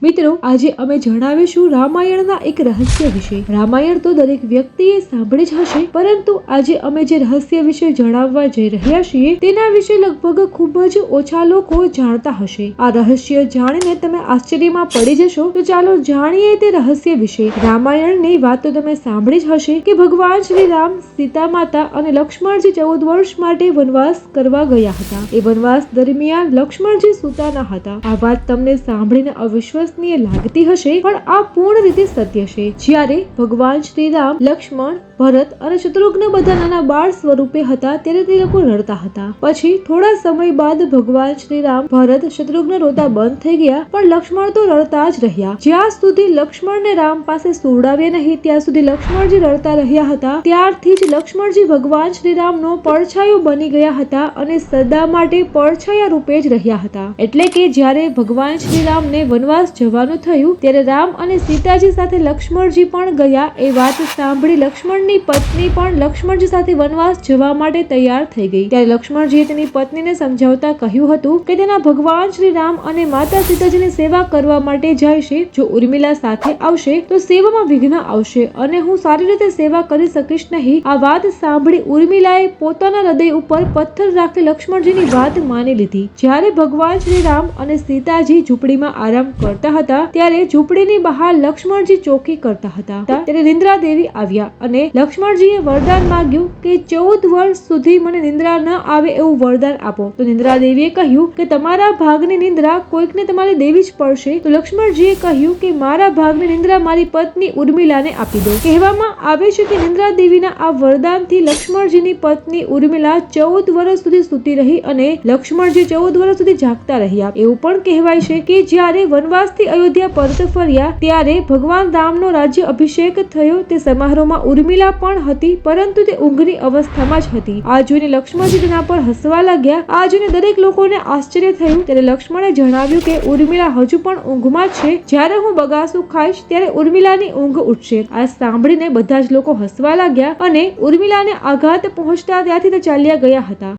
મિત્રો, આજે અમે જણાવીશું રામાયણના એક રહસ્ય વિશે. રામાયણ તો દરેક વ્યક્તિએ સાંભળી જ હશે, પરંતુ આજે અમે જે રહસ્ય વિશે જણાવવા જઈ રહ્યા છીએ તેના વિશે લગભગ ખૂબ જ ઓછા લોકો જાણતા હશે. આ રહસ્ય જાણીને તમે આશ્ચર્યમાં પડી જશો. તો ચાલો જાણીએ તે રહસ્ય વિશે. રામાયણની વાત તો તમે સાંભળી જ હશે કે ભગવાન શ્રી રામ, સીતા માતા અને લક્ષ્મણજી 14 વર્ષ માટે વનવાસ કરવા ગયા હતા. એ વનવાસ દરમિયાન લક્ષ્મણજી સૂતા ન હતા. આ વાત તમને સાંભળીને અવિશ્વાસ લાગતી હશે, પણ આ પૂર્ણ રીતે સત્ય છે. જ્યારે ભગવાન શ્રી રામ, લક્ષ્મણ, ભરત અને શત્રુઘ્ન બધા નાના બાળ સ્વરૂપે હતા ત્યારે તે લોકો રડતા હતા. પછી થોડા સમય બાદ ભગવાન શ્રી રામ, ભરત, શત્રુઘ્ન રોતા બંધ થઈ ગયા, પણ લક્ષ્મણ તો રડતા જ રહ્યા. જ્યાં સુધી લક્ષ્મણને રામ પાસે સુવડાવ્યા નહીં ત્યાં સુધી લક્ષ્મણજી રડતા રહ્યા હતા. ત્યારથી જ લક્ષ્મણજી ભગવાન શ્રી રામનો પડછાયો બની ગયા હતા અને સદા માટે પડછાયા રૂપે જ રહ્યા હતા. એટલે કે જ્યારે ભગવાન શ્રી રામને વનવાસ જવાનું થયું ત્યારે રામ અને સીતાજી સાથે લક્ષ્મણજી પણ ગયા. એ વાત સાંભળી લક્ષ્મણની પત્ની પણ લક્ષ્મણજી સાથે વનવાસ જવા માટે તૈયાર થઈ ગઈ. ત્યારે લક્ષ્મણજીએ તેની પત્નીને સમજાવતા કહ્યું હતું કે તેના ભગવાન શ્રી રામ અને માતા સીતાજીની સેવા કરવા માટે જાય છે. જો ઉર્મિલા સાથે આવશે તો સેવામાં વિઘ્ન આવશે અને હું સારી રીતે સેવા કરી શકીશ નહીં. આ વાત સાંભળી ઉર્મિલાએ પોતાના હૃદય ઉપર પથ્થર રાખી લક્ષ્મણજીની વાત માની લીધી. જ્યારે ભગવાન શ્રી રામ અને સીતાજી ઝૂંપડીમાં આરામ કરતા હતા ત્યારે ઝૂંપડીની બહાર લક્ષ્મણજી ચોકી કરતા હતા. ત્યારે નિંદ્રા દેવી આવ્યા અને લક્ષ્મણજીએ વરદાન માંગ્યું કે 14 વર્ષ સુધી મને નિંદ્રા ન આવે એવું વરદાન આપો. તો નિંદ્રા દેવીએ કહ્યું કે તમારા ભાગની નિંદ્રા કોઈકને તમારે દેવી જ પડશે. તો લક્ષ્મણજીએ કહ્યું કે મારા ભાગની નિંદ્રા મારી પત્ની ઉર્મિલાને આપી દો. કહેવામાં આવે છે કે નિંદ્રા દેવીના આ વરદાનથી લક્ષ્મણજીની પત્ની ઉર્મિલા 14 વર્ષ સુધી સૂતી રહી અને લક્ષ્મણજી 14 વર્ષ સુધી જાગતા રહ્યા. એવું પણ કહેવાય છે કે જ્યારે વનવાસથી અયોધ્યા પરત ફર્યા ત્યારે ભગવાન રામનો રાજ્ય અભિષેક થયો. તે સમારોહમાં ઉર્મિલા પણ હતી, પરંતુ તે ઊંઘની અવસ્થામાં જ હતી. આ જોઈને લક્ષ્મણજી તેના પર હસવા લાગ્યા. આ જોઈને દરેક લોકોને આશ્ચર્ય થયું. ત્યારે લક્ષ્મણે જણાવ્યું કે ઉર્મિલા હજુ પણ ઊંઘમાં જ છે. જ્યારે હું બગાસું ખાઈશ ત્યારે ઉર્મિલાની ઊંઘ ઉઠશે. આ સાંભળીને બધા જ લોકો હસવા લાગ્યા અને ઉર્મિલાને આઘાત પહોંચતા ત્યાંથી તે ચાલ્યા ગયા હતા.